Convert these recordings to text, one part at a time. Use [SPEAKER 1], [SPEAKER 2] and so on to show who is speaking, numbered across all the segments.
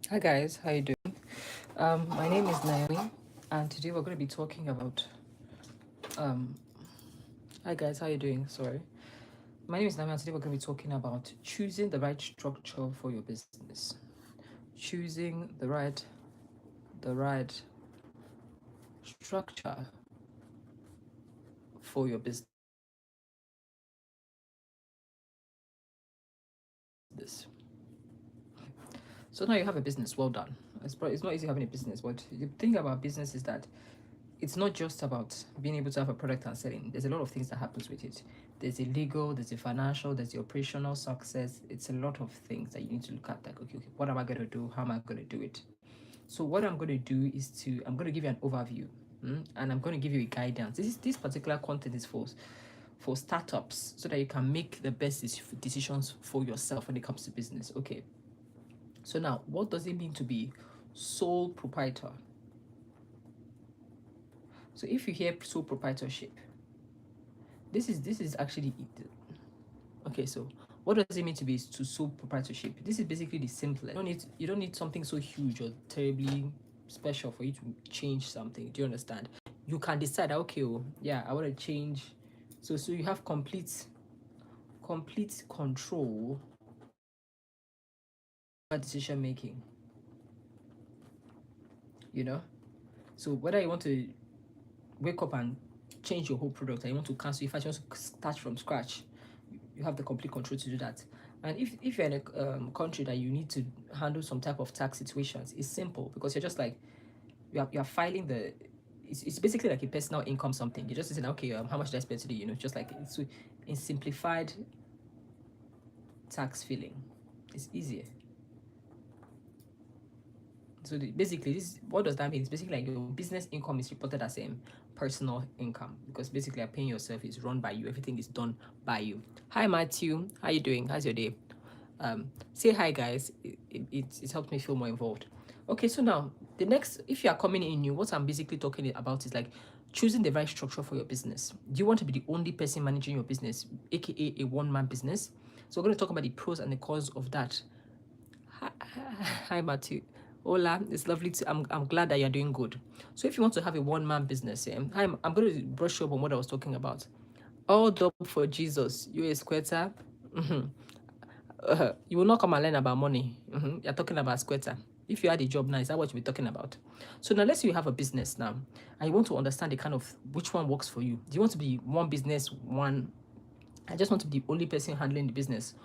[SPEAKER 1] Hi guys, how you doing? My name is Naomi, and today we're going to be talking about. Um, Hi guys, how you doing? Sorry, my name is Naomi, and today we're going to be talking about choosing the right structure for your business. Choosing the right structure for your business. So now you have a business. Well done. It's not easy having a business, but the thing about business is that it's not just about being able to have a product and selling. There's a lot of things that happens with it. There's a legal, there's a financial, there's the operational success. It's a lot of things that you need to look at. Like, okay, what am I going to do? How am I going to do it? So what I'm going to do is I'm going to give you an overview, and I'm going to give you a guidance. This particular content is for startups so that you can make the best decisions for yourself when it comes to business. Okay. So now, what does it mean to be sole proprietor? So if you hear sole proprietorship, this is actually it. Okay. So what does it mean to be to sole proprietorship? This is basically the simplest. You don't need something so huge or terribly special for you to change something. Do you understand? You can decide, okay, oh yeah, I want to change. So you have complete control over decision making. You know. So whether you want to wake up and change your whole product, and you want to cancel, if I want to start from scratch, you have the complete control to do that. And if you're in a country that you need to handle some type of tax situations, it's simple because you're just like you're filing the. It's basically like a personal income something. You're just saying, okay, how much did I spend today? Just like it's in simplified tax filing. It's easier. So basically, this what does that mean? It's basically like your business income is reported as personal income because basically, you're paying yourself is run by you. Everything is done by you. Hi Matthew, how you doing? How's your day? Say hi guys. It helps me feel more involved. Okay, so now the next, if you are coming in new, what I'm basically talking about is like choosing the right structure for your business. Do you want to be the only person managing your business, aka a one-man business? So we're going to talk about the pros and the cons of that. Hi, Matthew. Hola, it's lovely to. I'm glad that you're doing good. So, if you want to have a one-man business, I'm going to brush up on what I was talking about. All done for Jesus. You a squatter. You will not come and learn about money. You're talking about squatter. If you had a job now, is that what you'll be talking about? So now let's say you have a business now, and you want to understand the kind of which one works for you. Do you want to be one business, one? I just want to be the only person handling the business.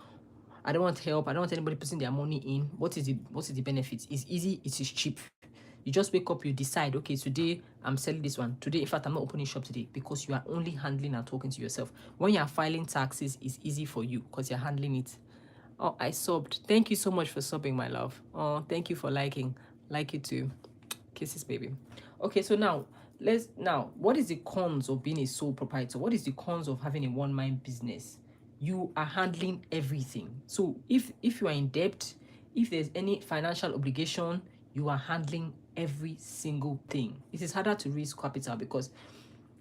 [SPEAKER 1] I don't want help. I don't want anybody putting their money in. What is the benefit? It's easy. It is cheap. You just wake up. You decide. Okay, today I'm selling this one. Today, in fact, I'm not opening shop today because you are only handling and talking to yourself. When you are filing taxes, it's easy for you because you're handling it. Oh, I subbed. Thank you so much for subbing, my love. Oh, thank you for liking. Like you too. Kisses, baby. Okay, so now what is the cons of being a sole proprietor? What is the cons of having a one-man business? You are handling everything. So if you are in debt, if there's any financial obligation, you are handling every single thing. It is harder to raise capital because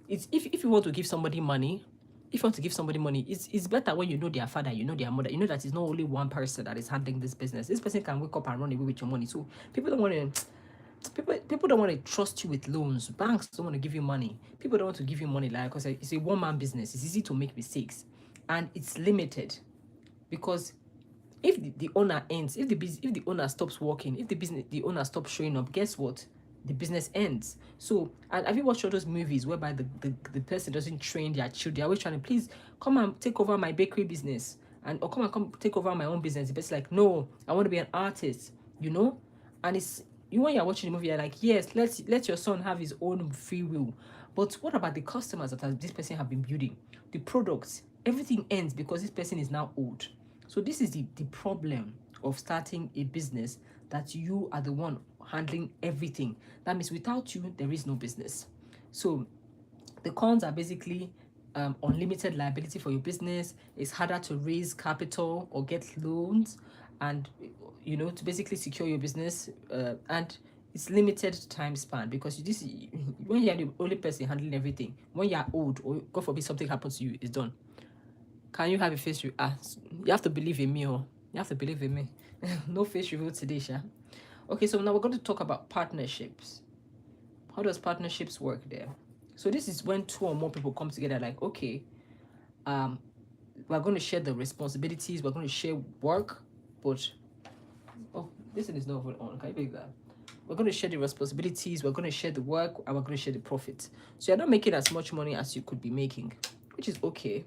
[SPEAKER 1] if you want to give somebody money, it's better when you know their father, you know their mother, you know that it's not only one person that is handling this business. This person can wake up and run away with your money. So people don't want to people don't want to trust you with loans. Banks don't want to give you money. People don't want to give you money like because it's a one-man business. It's easy to make mistakes, and it's limited because if the owner ends, if the owner stops working, if the owner stops showing up, guess what? The business ends. So, and have you watched all those movies whereby the person doesn't train their children? They're always trying to please come and take over my bakery business or come take over my own business. The person's like, no, I want to be an artist, you know? And it's you when you're watching the movie, you're like, yes, let your son have his own free will. But what about the customers this person have been building? The products, everything ends because this person is now old. So this is the problem of starting a business, that you are the one handling everything. That means without you, there is no business. So the cons are basically unlimited liability for your business. It's harder to raise capital or get loans, and to basically secure your business. And it's limited time span because when you're the only person handling everything. When you're old or God forbid something happens to you, it's done. Can you have a you have to believe in me, oh. You have to believe in me. No face reveal today, Sha. Okay, so now we're going to talk about partnerships. How does partnerships work there? So this is when two or more people come together, like, okay, um, we're going to share the responsibilities, we're going to share work, but oh, this thing is not even on. Can you believe that? We're going to share the responsibilities, we're going to share the work, and we're going to share the profit. So you're not making as much money as you could be making, which is okay.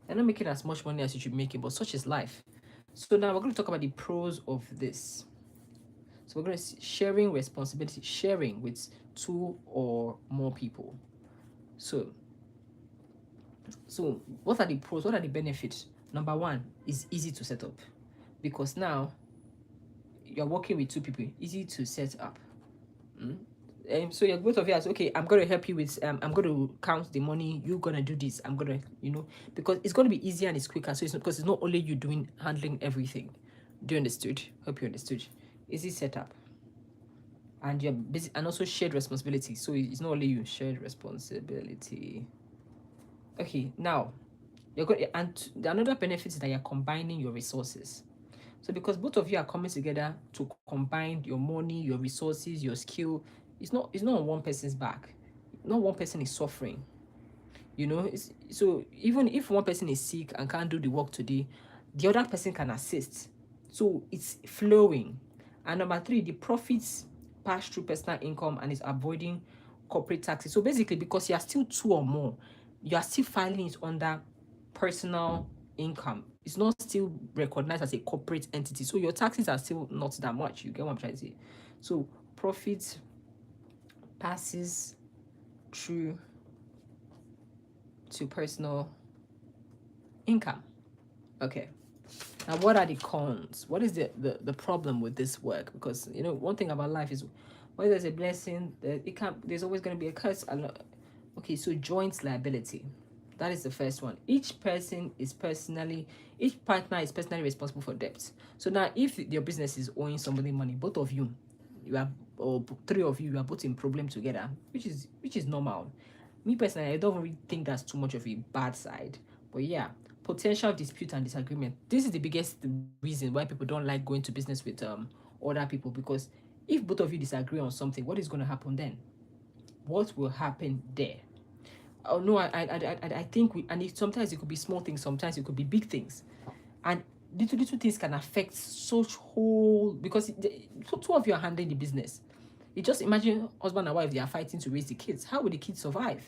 [SPEAKER 1] You're not making as much money as you should be making, but such is life. So now we're going to talk about the pros of this. So we're going to sharing responsibility, sharing with two or more people. So, so what are the pros? What are the benefits? Number one is easy to set up, because now you're working with two people, easy to set up. So you're both of you as, okay, I'm gonna help you with I'm gonna count the money, you're gonna do this, I'm gonna, because it's gonna be easier and it's quicker. So it's not, because it's not only you doing handling everything. Do you understood? Hope you understood. Easy setup. And you're busy, and also shared responsibility. So it's not only you, shared responsibility. Okay, now you're going, and another benefit is that you're combining your resources. So because both of you are coming together to combine your money, your resources, your skill, it's not on one person's back. Not one person is suffering. So even if one person is sick and can't do the work today, the other person can assist. So it's flowing. And number three, the profits pass through personal income and is avoiding corporate taxes. So basically, because you are still two or more, you are still filing it under personal income. It's not still recognized as a corporate entity. So your taxes are still not that much. You get what I'm trying to say? So profit passes through to personal income. Okay. Now, what are the cons? What is the problem with this work? Because one thing about life is, when there's a blessing, there's always going to be a curse. Okay, so joint liability. That is the first one. Each partner is personally responsible for debt. So now, if your business is owing somebody money, both of you, or three of you are both in problem together, which is normal. Me personally, I don't really think that's too much of a bad side. But yeah, potential dispute and disagreement. This is the biggest reason why people don't like going to business with other people, because if both of you disagree on something, what is going to happen then? What will happen there? Oh no, I think sometimes it could be small things, sometimes it could be big things, and little things can affect such whole, because two of you are handling the business. You just imagine husband and wife, they are fighting to raise the kids. How will the kids survive?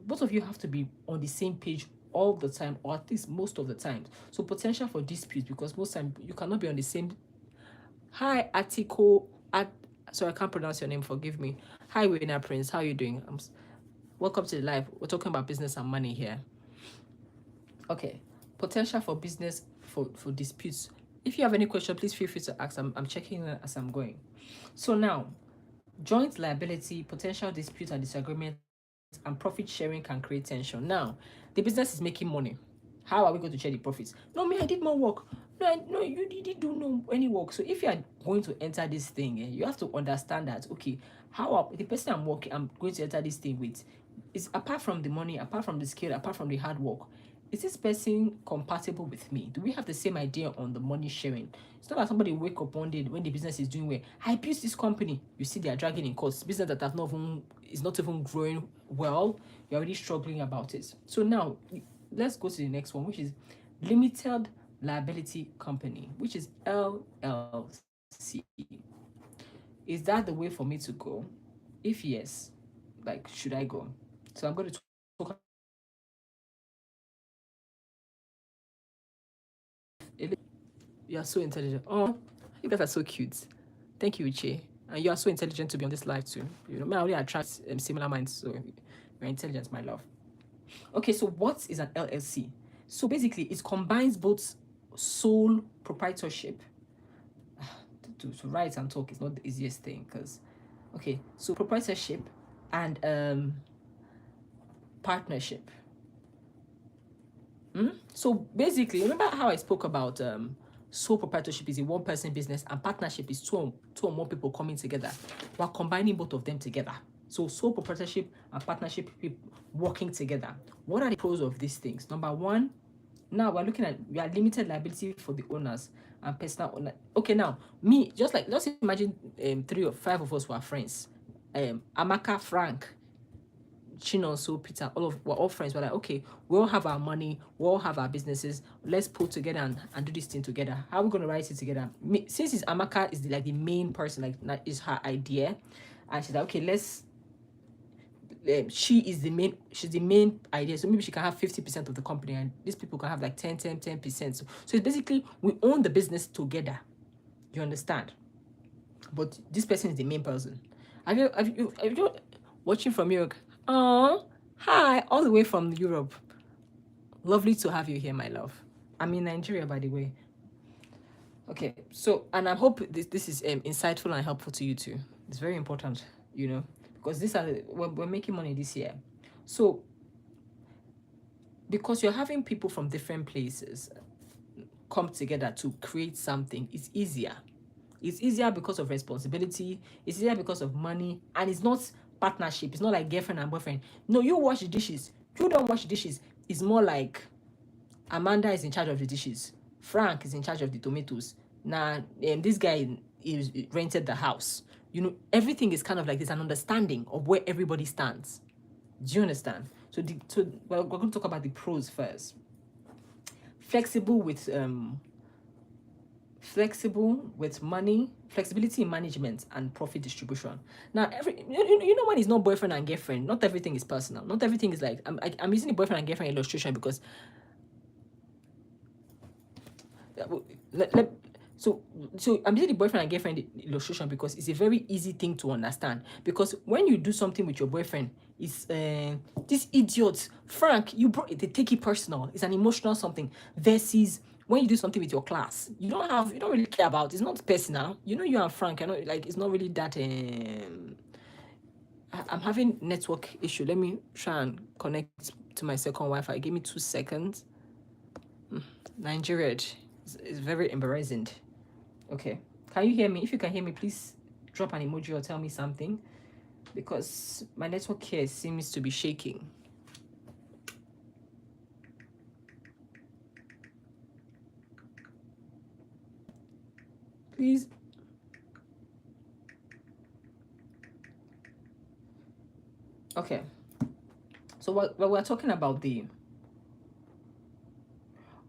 [SPEAKER 1] Both of you have to be on the same page all the time, or at least most of the time. So potential for dispute, because most time you cannot be on the same. Hi, sorry, I can't pronounce your name, forgive me. Hi, Winner Prince, how are you doing? Welcome to the live. We're talking about business and money here. Okay, potential for business for disputes. If you have any question, please feel free to ask. I'm checking as I'm going. So now, joint liability, potential dispute and disagreement, and profit sharing can create tension. Now, the business is making money. How are we going to share the profits? No, me, I did more work. No, you didn't do no any work. So if you are going to enter this thing, you have to understand that, okay, the person I'm going to enter this thing with is, apart from the money, apart from the skill, apart from the hard work, is this person compatible with me? Do we have the same idea on the money sharing? It's not like somebody wake up one day when the business is doing well. I built this company. You see, they are dragging in costs. Business that is not even growing well. You're already struggling about it. So now, let's go to the next one, which is limited liability company, which is LLC. Is that the way for me to go? If yes, like, should I go? So I'm going to talk. You are so intelligent. Oh, you guys are so cute. Thank you, Uche. And you are so intelligent to be on this live too. Me, I only attract similar minds, so you're intelligent, my love. Okay, so what is an LLC? So basically, it combines both sole proprietorship. To write and talk is not the easiest thing, because, okay, so proprietorship and partnership. So basically, remember how I spoke about sole proprietorship is a one person business, and partnership is two or more people coming together. We're combining both of them together. So sole proprietorship and partnership, people working together. What are the pros of these things? Number one, Now we're looking at, we are limited liability for the owners and personal owner. Okay, now me, just like, let's imagine 3 or 5 of us were friends. Amaka, Frank, Chinonso, Peter, we're all friends. We're like, okay, we all have our money, we all have our businesses. Let's pull together and do this thing together. How are we gonna write it together? Since it's Amaka is the main person, that is her idea, and she's like, okay, let's. She's the main idea, so maybe she can have 50% of the company, and these people can have like 10%. So it's basically we own the business together. You understand? But this person is the main person. Have you watching from Europe? Oh, hi, all the way from Europe. Lovely to have you here, my love. I'm in Nigeria, by the way. Okay, so, and I hope this is insightful and helpful to you too. It's very important, because we're making money this year. So, because you're having people from different places come together to create something, it's easier. It's easier because of responsibility. It's easier because of money, and it's not partnership. It's not like girlfriend and boyfriend. No, you wash the dishes. You don't wash the dishes. It's more like Amanda is in charge of the dishes. Frank is in charge of the tomatoes. Now, this guy is rented the house. Everything is kind of like there's an understanding of where everybody stands. Do you understand? So, we're going to talk about the pros first. Flexible with money, flexibility in management, and profit distribution. Now, when it's not boyfriend and girlfriend, not everything is personal. Not everything is like, I'm using the boyfriend and girlfriend illustration because so I'm using the boyfriend and girlfriend illustration because it's a very easy thing to understand. Because when you do something with your boyfriend, it's this idiot Frank, they take it personal. It's an emotional something. Versus when you do something with your class, you don't really care about. It's not personal. You and Frank, it's not really that. I'm having network issue. Let me try and connect to my second Wi-Fi. Give me 2 seconds. Nigeria is very embarrassing. Okay, can you hear me? If you can hear me, please drop an emoji or tell me something, because my network here seems to be shaking. Please. Okay, so we're talking about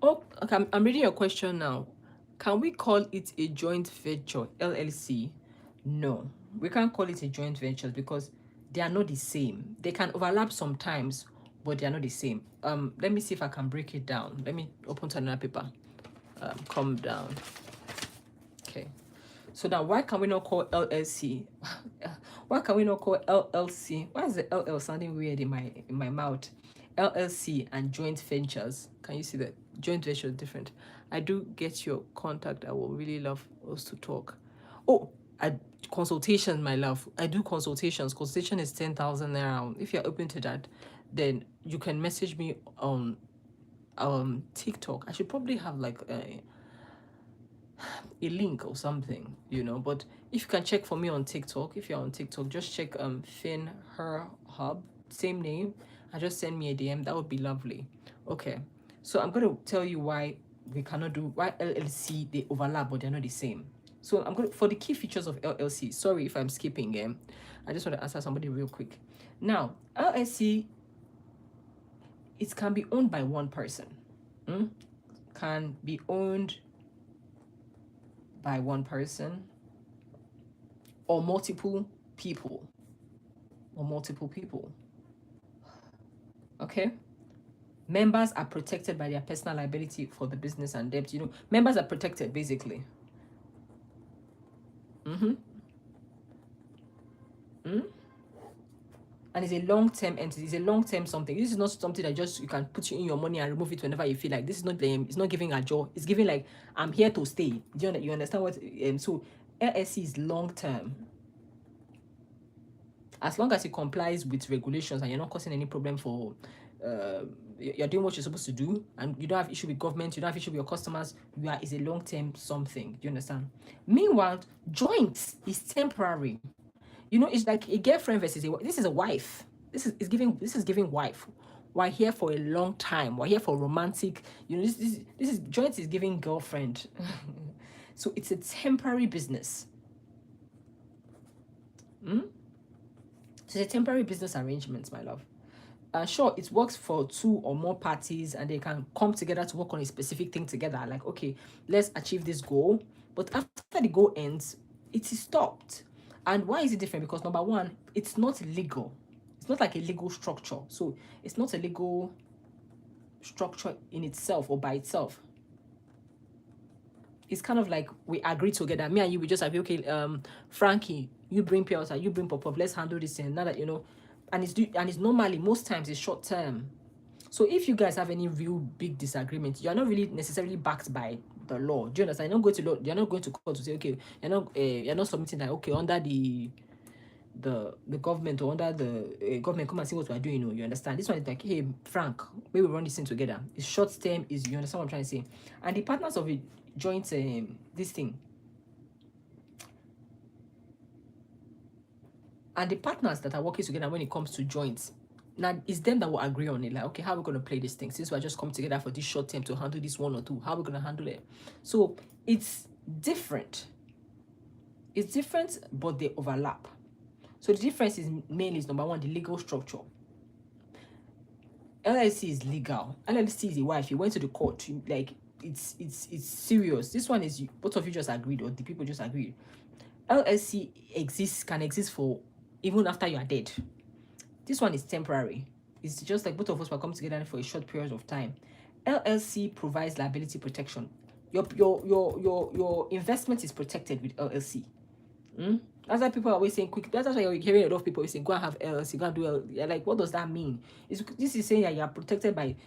[SPEAKER 1] okay, I'm reading your question now. Can we call it a joint venture, LLC? No, we can't call it a joint venture because they are not the same. They can overlap sometimes, but they are not the same. Let me see if I can break it down. Let me open to another paper. Calm down. Okay. So now, why can we not call LLC? Why can we not call LLC? Why is the LL sounding weird in my mouth? LLC and joint ventures. Can you see that? Joint venture is different. I do get your contact. I will really love us to talk. Oh, consultation, my love. I do consultations. Consultation is 10,000 naira. If you're open to that, then you can message me on TikTok. I should probably have like a link or something, but if you can check for me on TikTok, if you're on TikTok, just check Finn Her Hub, same name, and just send me a DM. That would be lovely. Okay, so I'm going to tell you why LLC, they overlap but they're not the same. So I'm going to, for the key features of LLC, sorry if I'm skipping, I just want to answer somebody real quick. Now, LLC, it can be owned by one person. Can be owned by one person or multiple people. Okay, members are protected by their personal liability for the business and debt. Members are protected basically. And it's a long-term entity. It's a long-term something. This is not something that just you can put in your money and remove it whenever you feel like. This is not it's not giving a job. It's giving like, I'm here to stay. Do you understand what? So LSC is long-term. As long as it complies with regulations and you're not causing any problem for you're doing what you're supposed to do, and you don't have issue with government, you don't have issue with your customers, is a long-term something. Do you understand? Meanwhile, joint is temporary. It's like a girlfriend versus this is a wife. This is giving wife. We're here for a long time. We're here for romantic. You know, this is joint is giving girlfriend. So it's a temporary business. It's a temporary business arrangement, my love. Sure, it works for 2 or more parties, and they can come together to work on a specific thing together. Like, okay, let's achieve this goal. But after the goal ends, it is stopped. And why is it different? Because number one, it's not legal. It's not like a legal structure. So it's not a legal structure in itself or by itself. It's kind of like we agree together. Me and you, we just agree, okay, Frankie, you bring Piotr, you bring Popov, let's handle this thing. Now that, you know, and it's normally, most times, it's short term. So if you guys have any real big disagreement, you're not really necessarily backed by the law. Do you understand? You're not going to law, you're not going to court to say, okay, you're not submitting that, okay, under the government or under the government, come and see what we're doing. You know, you understand? This one is like, hey, Frank, maybe we run this thing together. It's short term, is, you understand what I'm trying to say? And the partners of it joint this thing, and the partners that are working together when it comes to joints, now it's them that will agree on it. Like, okay, how are we going to play this thing? Since we're just come together for this short term to handle this 1 or 2, how are we going to handle it? So it's different. It's different, but they overlap. So the difference is mainly is number one, the legal structure. LLC is legal. LLC is a wife. You went to the court. Like, it's serious. This one is both of you just agreed, or the people just agreed. LLC can exist for even after you are dead. This one is temporary. It's just like both of us were coming together for a short period of time. LLC provides liability protection. Your investment is protected with LLC. That's why people are always saying quick. That's why you're hearing a lot of people saying go and have LLC, go and do LLC. Like, what does that mean? This is saying that you are protected by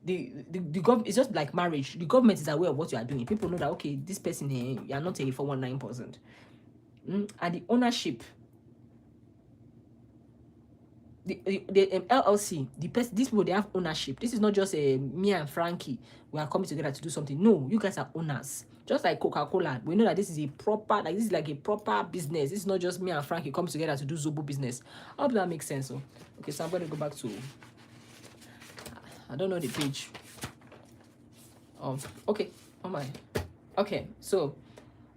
[SPEAKER 1] the government. It's just like marriage. The government is aware of what you are doing. People know that, okay, this person here, you are not a 419%. And the ownership, the LLC, these people, they have ownership. This is not just me and Frankie, we are coming together to do something. No, you guys are owners. Just like Coca-Cola, we know that this is a proper, like, this is like a proper business. This is not just me and Frankie coming together to do Zobo business. I hope that makes sense. So, okay, so I'm going to go back to, I don't know the page. Okay, oh my. Okay, so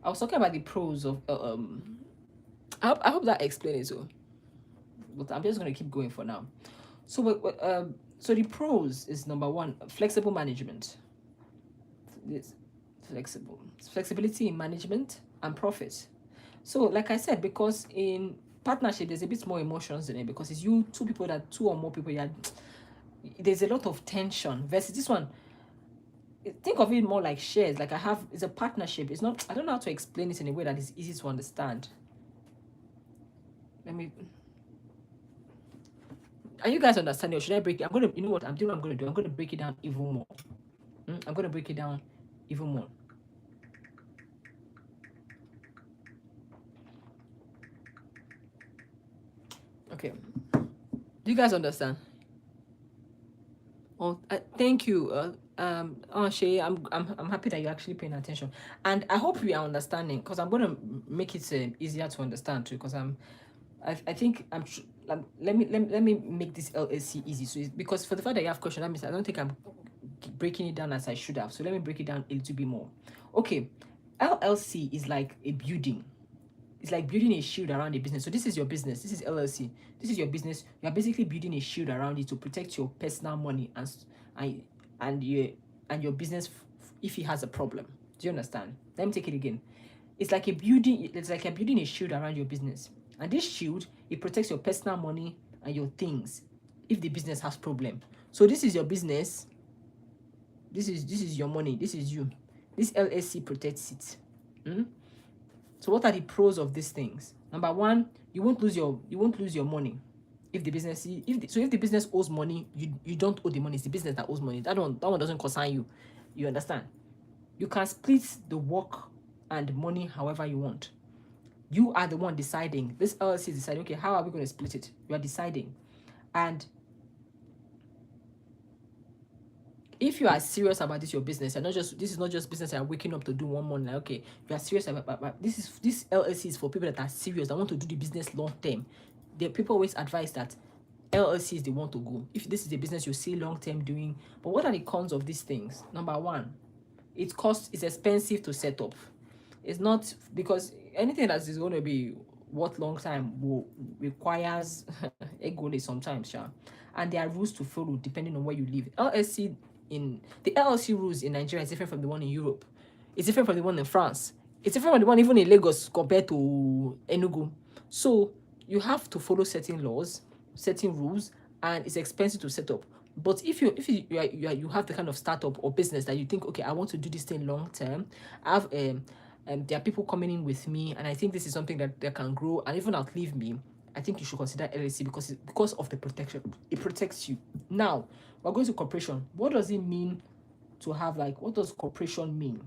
[SPEAKER 1] I was talking about the pros of I hope that explains it. So, but I'm just going to keep going for now. So so the pros is number one, flexible management. It's flexibility in management and profit. So like I said, because in partnership there's a bit more emotions in it, because it's you, 2 people, that 2 or more people, there's a lot of tension, versus this one, think of it more like shares. Like, it's a partnership. It's not, I don't know how to explain it in a way that is easy to understand. Are you guys understanding, or should I break it? You know what I'm doing? I'm going to break it down even more. I'm going to break it down even more. Okay. Do you guys understand? Oh, thank you. Shay, I'm happy that you're actually paying attention, and I hope we are understanding, because I'm going to make it easier to understand too. Because I think let me make this LLC easy. So because for the fact that you have questions, that means I don't think I'm breaking it down as I should have. So let me break it down a little bit more. Okay, LLC is like a building. It's like building a shield around a business. So this is your business. This is LLC. This is your business. You're basically building a shield around it to protect your personal money and your business if it has a problem. Do you understand? Let me take it again. It's like a building. It's like you're building a shield around your business, and this shield, it protects your personal money and your things if the business has problem. So this is your business. This is your money. This is you. This LLC protects it. So what are the pros of these things? Number one, you won't lose your money if the business if the business owes money, you don't owe the money. It's the business that owes money. That one doesn't concern you. You understand? You can split the work and money however you want. You are the one deciding. This LLC is deciding, okay, how are we going to split it? You are deciding. And if you are serious about this, your business, and this is not just business that are waking up to do one month. Like, okay, you are serious about this LLC is for people that are serious, that want to do the business long term. The people always advise that LLCs, they want to go. If this is a business you see long term doing, but what are the cons of these things? Number one, it's expensive to set up. It's not, because anything that is going to be worth long time will requires egoli sometimes, sha. And there are rules to follow depending on where you live. The LLC rules in Nigeria is different from the one in Europe. It's different from the one in France. It's different from the one even in Lagos compared to Enugu. So you have to follow certain laws, certain rules, and it's expensive to set up. But if you have the kind of startup or business that you think, okay, I want to do this thing long term, I have there are people coming in with me, and I think this is something that can grow and even outlive me, I think you should consider LLC because of the protection. It protects you. Now, we're going to corporation. What does it mean to have, like, what does corporation mean?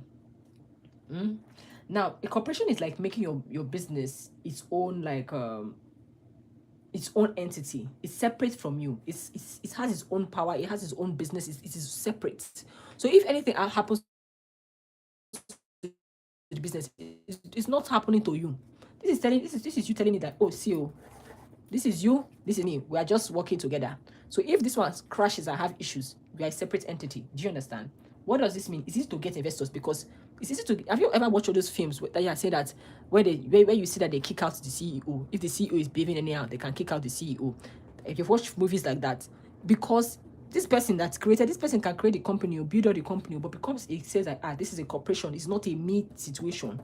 [SPEAKER 1] Now, a corporation is like making your business its own, like, its own entity. It's separate from you. It has its own power. It has its own business. It is separate. So if anything happens to the business, it's not happening to you. This is you telling me that, oh, CEO, this is you, this is me. We are just working together. So if this one crashes and have issues, we are a separate entity. Do you understand? What does this mean? It's easy to get investors because it's easy to. Have you ever watched all those films that you say that where you see that they kick out the CEO? If the CEO is behaving anyhow, they can kick out the CEO. If you've watched movies like that, because this person that's created, this person can create the company or build out the company, but because it says that this is a corporation, it's not a me situation.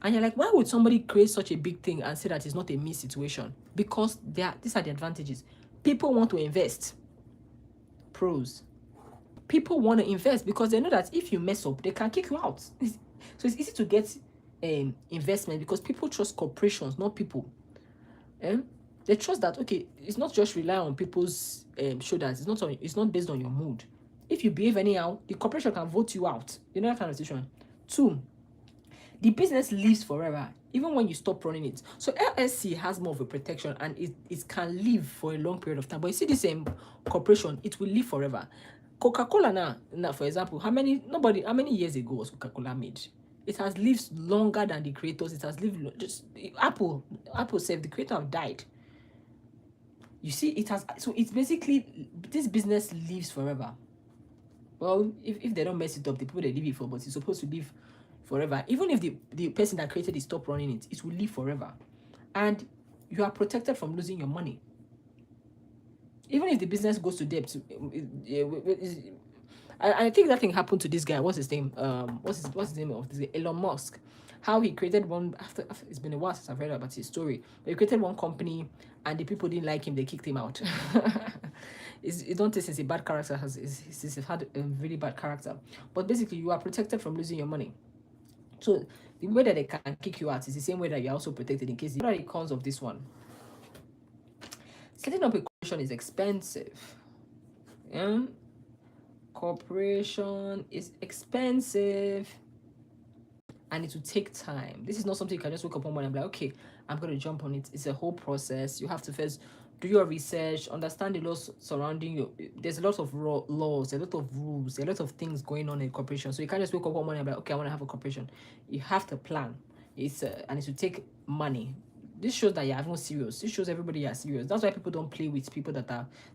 [SPEAKER 1] And you're like, why would somebody create such a big thing and say that it's not a me situation? Because these are the advantages. People want to invest. Pros. People want to invest because they know that if you mess up, they can kick you out. So it's easy to get investment because people trust corporations, not people. They trust that, okay, it's not just rely on people's shoulders. It's not based on your mood. If you behave anyhow, the corporation can vote you out. You know that kind of situation. 2, the business lives forever, even when you stop running it. So LLC has more of a protection and it can live for a long period of time. But you see, the same corporation, it will live forever. Coca-Cola now, for example, how many years ago was Coca-Cola made? It has lived longer than the creators. It has lived just Apple said the creator have died. You see, it has, so it's basically, this business lives forever. Well, if they don't mess it up, the people they leave it for, but it's supposed to live forever. Even if the person that created it stop running it, it will live forever. And you are protected from losing your money. Even if the business goes to debt, I think that thing happened to this guy. What's his name? What's his name of this guy? Elon Musk. How he created one after it's been a while since I've read about his story. But he created one company, and the people didn't like him. They kicked him out. You don't think he's a bad character. He's had a really bad character. But basically, you are protected from losing your money. So the way that they can kick you out is the same way that you're also protected in case. What are the cons of this one? Setting up a corporation is expensive. Corporation is expensive. And it will take time. This is not something you can just wake up one morning and be like, okay, I'm going to jump on it. It's a whole process. You have to first do your research, understand the laws surrounding you. There's a lot of laws, a lot of rules, a lot of things going on in corporation. So you can't just wake up one morning and be like, okay, I want to have a corporation. You have to plan. And it will take money. This shows that you're even serious. This shows everybody you're serious. That's why people don't play with people that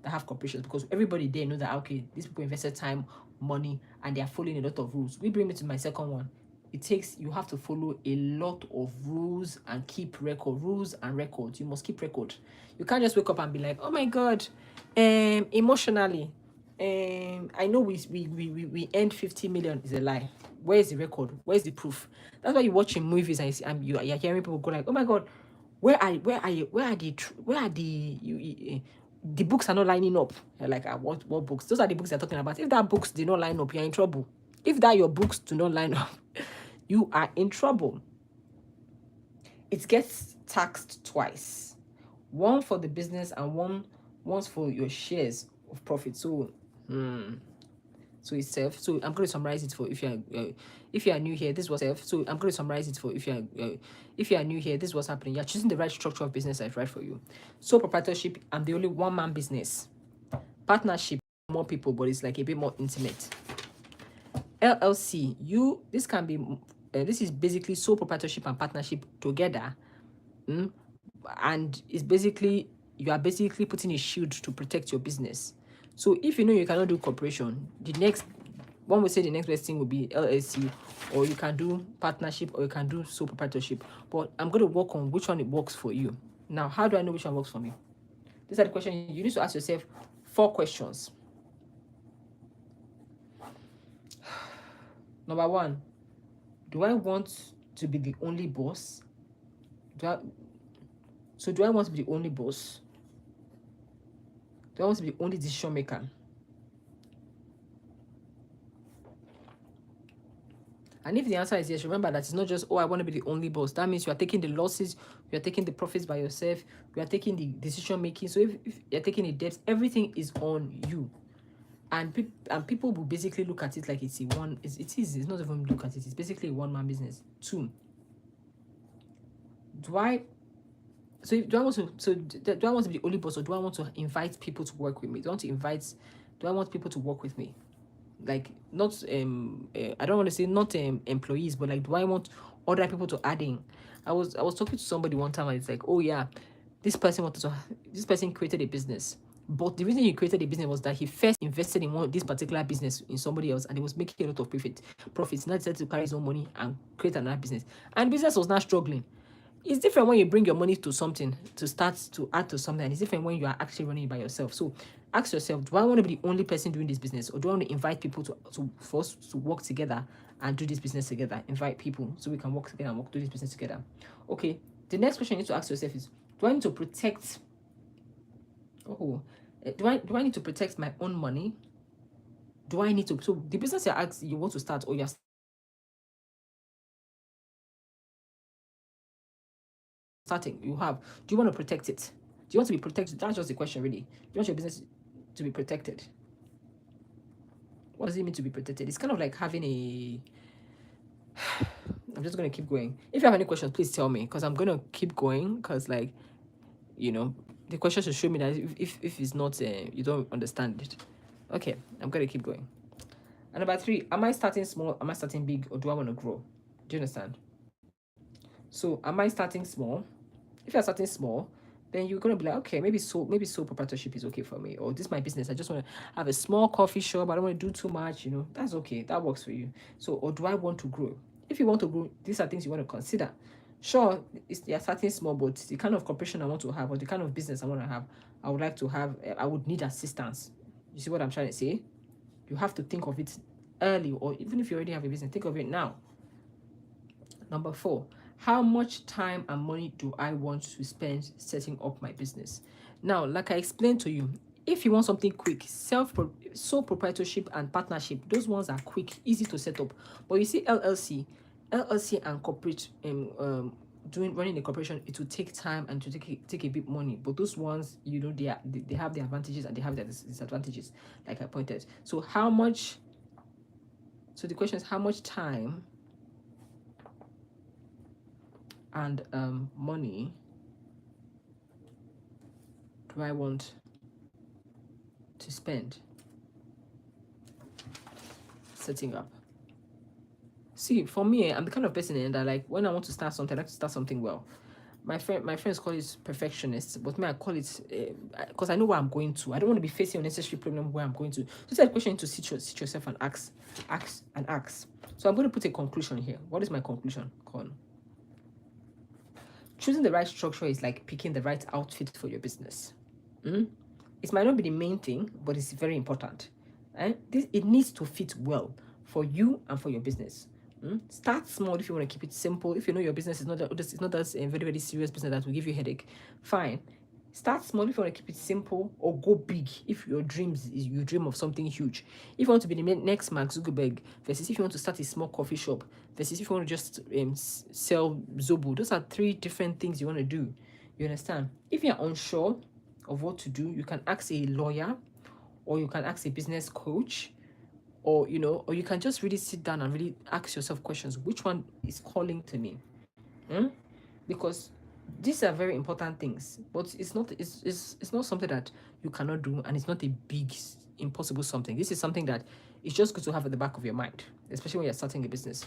[SPEAKER 1] have corporations, because everybody there knows that, okay, these people invested time, money, and they are following a lot of rules. We bring me to my second one. You have to follow a lot of rules and keep rules and records. You must keep record. You can't just wake up and be like, oh my God, emotionally, I know we earned 50 million. Is a lie. Where is the record? Where is the proof? That's why you watching movies and you're hearing people go like, oh my God, where are the books are not lining up. You're like, what books? Those are the books they're talking about. If that books do not line up, you're in trouble. If your books do not line up, you are in trouble. It gets taxed twice. One for the business and once for your shares of profit. So it's self. So I'm going to summarize it for if you are new here. This was self. So I'm going to summarize it for if you are new here. This is what's happening. You're choosing the right structure of business that's right for you. So proprietorship, I'm the only one-man business. Partnership, more people, but it's like a bit more intimate. LLC, this can be this is basically sole proprietorship and partnership together, and it's basically you are basically putting a shield to protect your business. So if you know you cannot do corporation, the next one would say the next best thing would be LLC, or you can do partnership, or you can do sole proprietorship. But I'm going to work on which one it works for you. Now, how do I know which one works for me? These are the questions you need to ask yourself. 4 questions. Number 1, do I want to be the only boss? Do I want to be the only boss? Do I want to be the only decision maker? And if the answer is yes, remember that it's not just, oh, I want to be the only boss. That means you are taking the losses, you are taking the profits by yourself, you are taking the decision making. So if you're taking the debts, everything is on you. And people will basically look at it like it's it's not even look at it, it's basically a one-man business. 2, do I want to be the only boss, or do I want to invite people to work with me? Do I want people to work with me? Like, not I don't want to say not employees, but like, do I want other people to add in? I was talking to somebody one time, and it's like, oh yeah, this person created a business, but the reason he created a business was that he first invested in this particular business in somebody else, and he was making a lot of profits. Now decided to carry his own money and create another business, and business was not struggling. It's different when you bring your money to something to start to add to something, and it's different when you are actually running it by yourself. So ask yourself, do I want to be the only person doing this business, or do I want to invite people for us to work together and do this business together? Invite people so we can work together and do this business together. Okay, the next question you need to ask yourself is, do I need to protect do I need to protect my own money? So the business you want to start, or you're starting, do you want to protect it? Do you want to be protected? That's just the question, really. Do you want your business to be protected? What does it mean to be protected? It's kind of like having a I'm just going to keep going. If you have any questions, please tell me, because I'm going to keep going, because, like, the question should show me that if it's not, you don't understand it. Okay, I'm going to keep going. And number 3, am I starting small? Am I starting big? Or do I want to grow? Do you understand? So am I starting small? If you're starting small, then you're going to be like, okay, maybe sole proprietorship is okay for me. Or this is my business. I just want to have a small coffee shop. I don't want to do too much. That's okay. That works for you. So, or do I want to grow? If you want to grow, these are things you want to consider. Sure, you're starting small, but the kind of corporation I want to have, or the kind of business I want to have, I would need assistance. You see what I'm trying to say? You have to think of it early, or even if you already have a business, think of it now. Number 4, how much time and money do I want to spend setting up my business? Now, like I explained to you, if you want something quick, sole proprietorship and partnership, those ones are quick, easy to set up. But you see, LLC and corporate, running a corporation, it will take time and to take a bit money. But those ones, they have their advantages and they have their disadvantages, like I pointed. So the question is, how much time and money do I want to spend setting up? See, for me, I'm the kind of person that, like, when I want to start something, I like to start something well. My friends call it perfectionist, but me, I call it because I know where I'm going to. I don't want to be facing unnecessary problem where I'm going to. So it's a question to sit yourself and ask. So I'm going to put a conclusion here. What is my conclusion, Con? Choosing the right structure is like picking the right outfit for your business. It might not be the main thing, but it's very important. It needs to fit well for you and for your business. Start small if you want to keep it simple. If you know your business is not that a very, very serious business that will give you a headache, fine. Start small if you want to keep it simple, or go big if your dream of something huge. If you want to be the next Mark Zuckerberg, versus if you want to start a small coffee shop, versus if you want to just sell Zobo. Those are 3 different things you want to do. You understand? If you're unsure of what to do, you can ask a lawyer, or you can ask a business coach, or you can just really sit down and really ask yourself questions. Which one is calling to me? Because these are very important things, but it's not something that you cannot do, and it's not a big impossible something. This is something that it's just good to have at the back of your mind, especially when you're starting a business.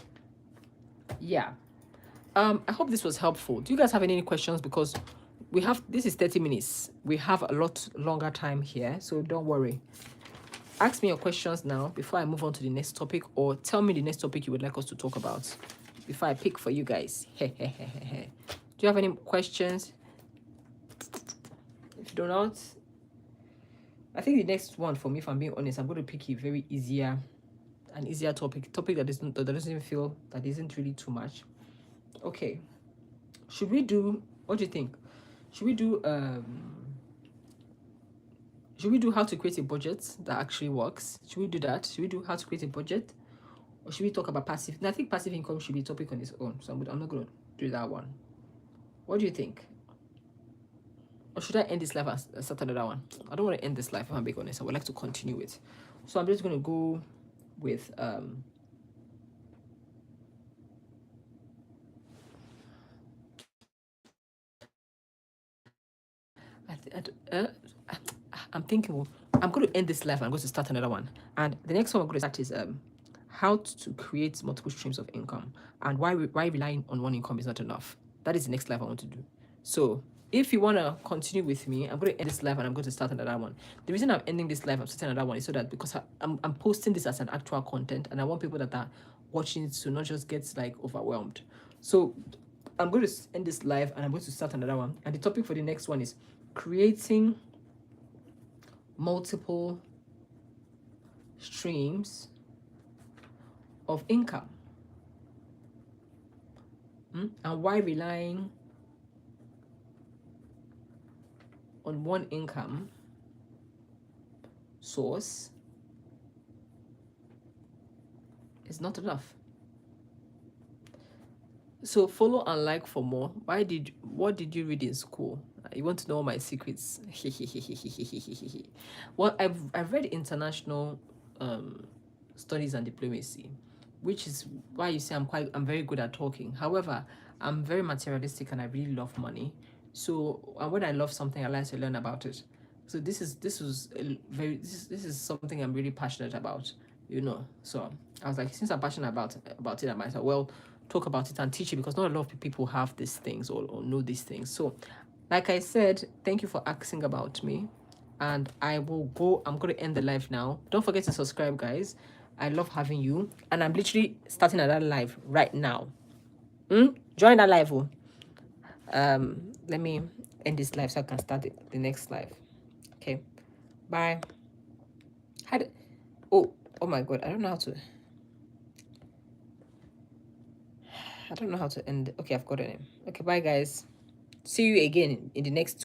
[SPEAKER 1] Yeah. I hope this was helpful. Do you guys have any questions? Because we have, this is 30 minutes. We have a lot longer time here, so don't worry. Ask me your questions now before I move on to the next topic, or tell me the next topic you would like us to talk about before I pick for you guys. Do you have any questions? If you do not, I think the next one for me, if I'm being honest, I'm going to pick a very an easier topic that doesn't even feel, that isn't really too much. Okay, should we do, what do you think? Should we do how to create a budget that actually works? Should we do that? Should we do how to create a budget, or should we talk about passive? And I think passive income should be a topic on its own, so I'm not going to do that one. What do you think? Or should I end this live and start another one? I don't want to end this live, if I'm being honest. I would like to continue it. So I'm just going to go with I'm thinking I'm going to end this live and I'm going to start another one. And the next one I'm going to start is how to create multiple streams of income, and why relying on one income is not enough. That is the next live I want to do. So if you want to continue with me, I'm going to end this live and I'm going to start another one. The reason I'm ending this live, I'm starting another one, is so that because I'm posting this as an actual content, and I want people that are watching it to not just get like overwhelmed. So I'm going to end this live and I'm going to start another one. And the topic for the next one is creating multiple streams of income, and why relying on one income source is not enough. So follow and like for more. What did you read in school? You want to know my secrets? Well, I've read international studies and diplomacy, which is why you see I'm very good at talking. However, I'm very materialistic and I really love money. So when I love something, I like to learn about it. So this is something I'm really passionate about, So I was like, since I'm passionate about it, I might as well talk about it and teach it, because not a lot of people have these things or know these things. So like I said, thank you for asking about me, and I'm going to end the live now. Don't forget to subscribe, guys. I love having you, and I'm literally starting another live right now. Join that live. Let me end this live so I can start the next live. Okay, bye. Oh my god, I don't know how to end. Okay, I've got it. Okay, bye guys. See you again in the next